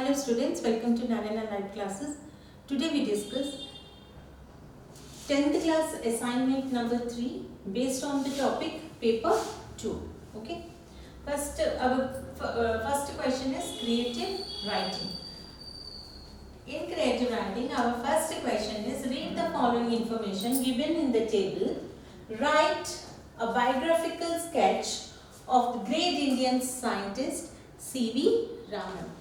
Hello students, welcome to Narayana Live Classes. Today we discuss 10th class assignment number 3 based on the topic paper 2. Okay. First question is creative writing. In creative writing, our first question is read the following information given in the table. Write a biographical sketch of the great Indian scientist C.V. Raman.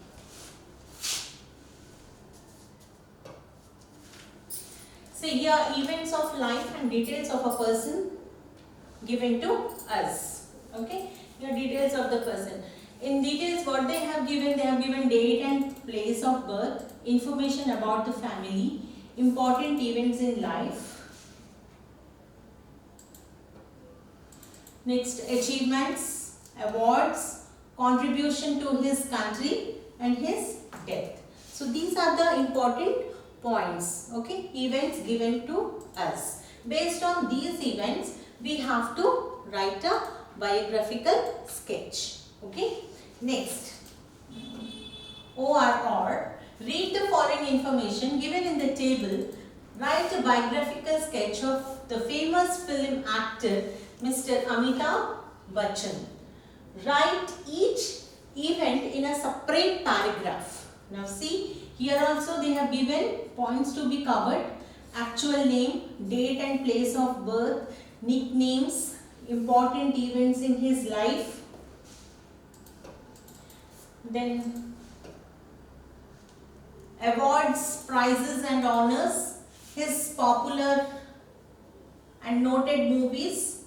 See here events of life and details of a person given to us. Okay, here details of the person. In details what they have given date and place of birth, information about the family, important events in life. Next, achievements, awards, contribution to his country and his death. So these are the important points, okay, events given to us. Based on these events, we have to write a biographical sketch. Okay. Next, ORR. Read the following information given in the table. Write a biographical sketch of the famous film actor Mr. Amitabh Bachchan. Write each event in a separate paragraph. Now see, here also they have given points to be covered. Actual name, date and place of birth, nicknames, important events in his life. Then awards, prizes and honors, his popular and noted movies,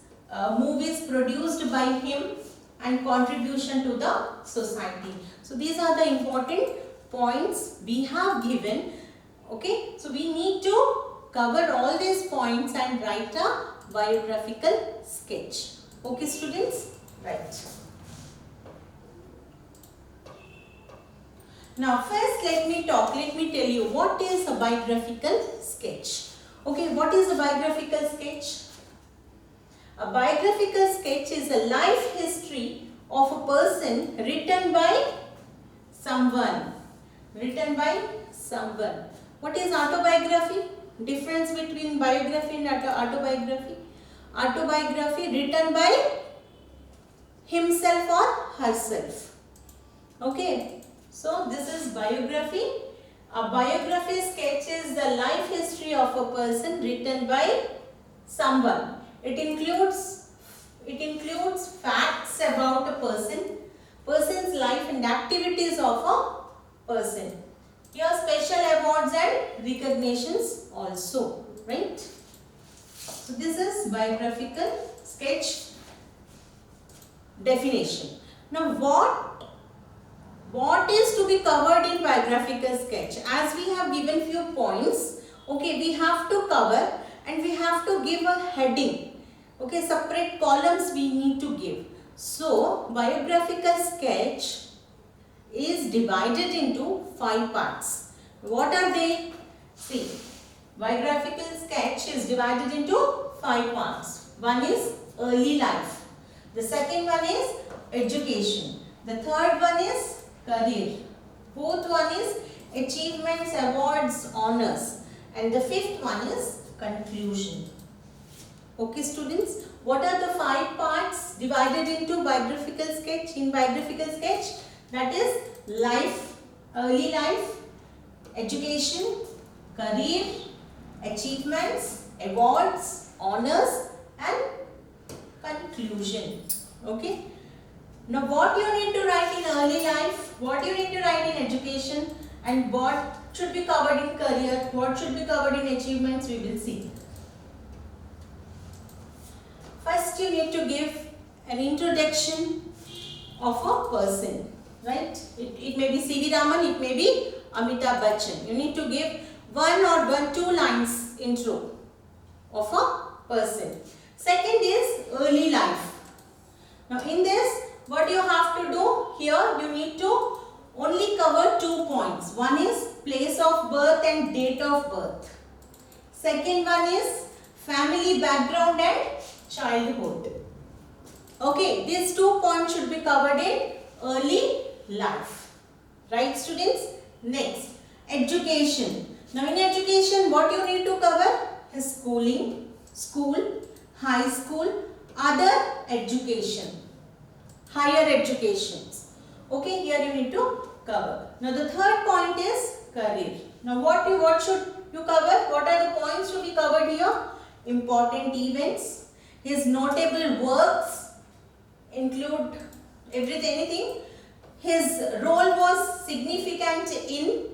movies produced by him and contribution to the society. So these are the important points we have given. Okay, so we need to cover all these points and write a biographical sketch. Okay students, right. Now first let me tell you what is a biographical sketch. Okay, what is a biographical sketch? A biographical sketch is a life history of a person written by someone. What is autobiography? Difference between biography and autobiography. Autobiography written by himself or herself. Okay. So this is biography. A biography sketch is the life history of a person written by someone. It includes facts about a person's life and activities of a person. Here special awards and recognitions also, right? So this is biographical sketch definition. Now what is to be covered in biographical sketch? As we have given few points, okay, we have to cover and we have to give a heading. Okay, separate columns we need to give. So biographical sketch is divided into 5 parts. What are they? See, biographical sketch is divided into 5 parts. One is early life. The second one is education. The third one is career. Fourth one is achievements, awards, honors. And the fifth one is conclusion. Okay students, what are the 5 parts divided into biographical sketch? In biographical sketch, that is life, early life, education, career, achievements, awards, honors and conclusion. Okay. Now what you need to write in early life, what you need to write in education and what should be covered in career, what should be covered in achievements, we will see. First you need to give an introduction of a person, right? It may be C.V. Raman, it may be Amitabh Bachchan. You need to give two lines intro of a person. Second is early life. Now in this, what you have to do here, you need to only cover 2 points. One is place of birth and date of birth. Second one is family background and childhood. Okay, these 2 points should be covered in early life. Right students? Next, education. Now in education, what you need to cover? His schooling, school, high school, other education, higher educations. Okay, here you need to cover. Now the third point is career. Now what should you cover? What are the points to be covered here? Important events, his notable works, include anything. His role was significant in,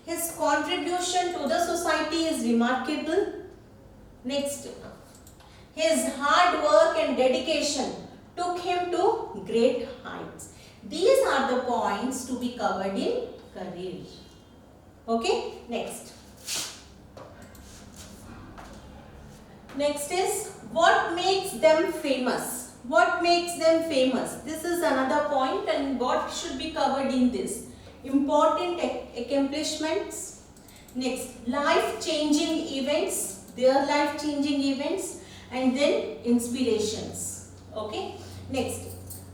his contribution to the society is remarkable. Next, his hard work and dedication took him to great heights. These are the points to be covered in career. Okay, next. Next is what makes them famous. What makes them famous? This is another point, and what should be covered in this? Important accomplishments. Next, life-changing events, their life-changing events, and then inspirations. Okay. Next,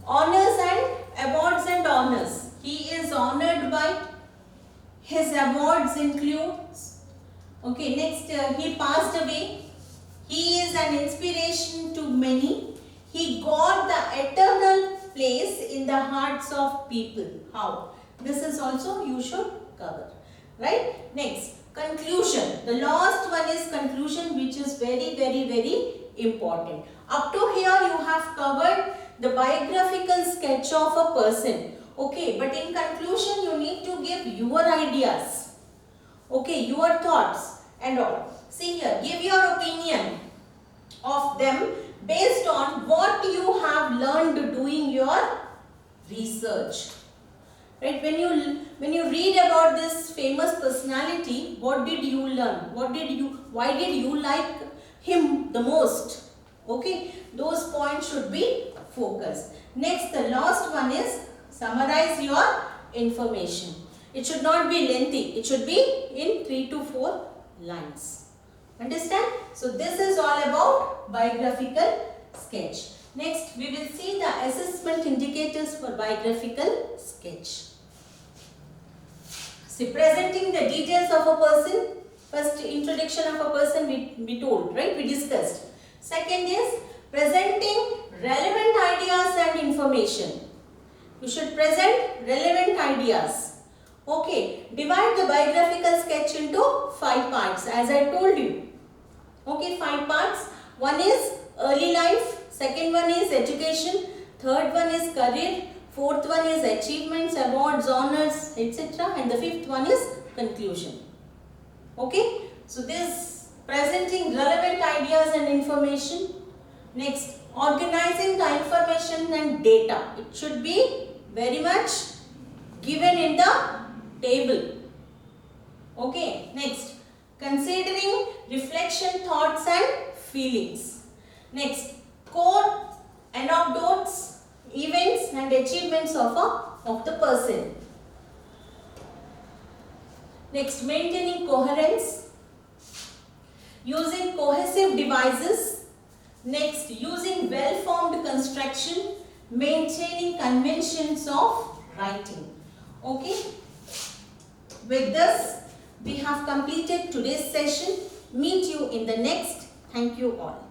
honors and awards and honors. He is honored by, his awards includes. Okay. Next, he passed away. He is an inspiration to many. He got the eternal place in the hearts of people. How? This is also you should cover. Right? Next, conclusion. The last one is conclusion, which is very, very, very important. Up to here you have covered the biographical sketch of a person. Okay, but in conclusion you need to give your ideas. Okay, your thoughts and all. See here, give your opinion of them based on what you have learned doing your research. Right? When you read about this famous personality, what did you learn? Why did you like him the most? Okay, those points should be focused. Next, the last one is summarize your information. It should not be lengthy. It should be in 3 to 4 lines. Understand? So this is all about biographical sketch. Next, we will see the assessment indicators for biographical sketch. See, presenting the details of a person. First, introduction of a person we told, right? We discussed. Second is presenting relevant ideas and information. You should present relevant ideas. Okay, divide the biographical sketch into 5 parts as I told you. Okay, 5 parts. One is early life, second one is education, third one is career, fourth one is achievements, awards, honors, etc. and the fifth one is conclusion. Okay, so this presenting relevant ideas and information. Next, organizing the information and data. It should be very much given in the table. Okay, next, considering reflection, thoughts and feelings. Next, quote, anecdotes, events and achievements of the person. Next, maintaining coherence, using cohesive devices. Next, using well-formed construction, maintaining conventions of writing. Okay. With this, we have completed today's session. Meet you in the next. Thank you all.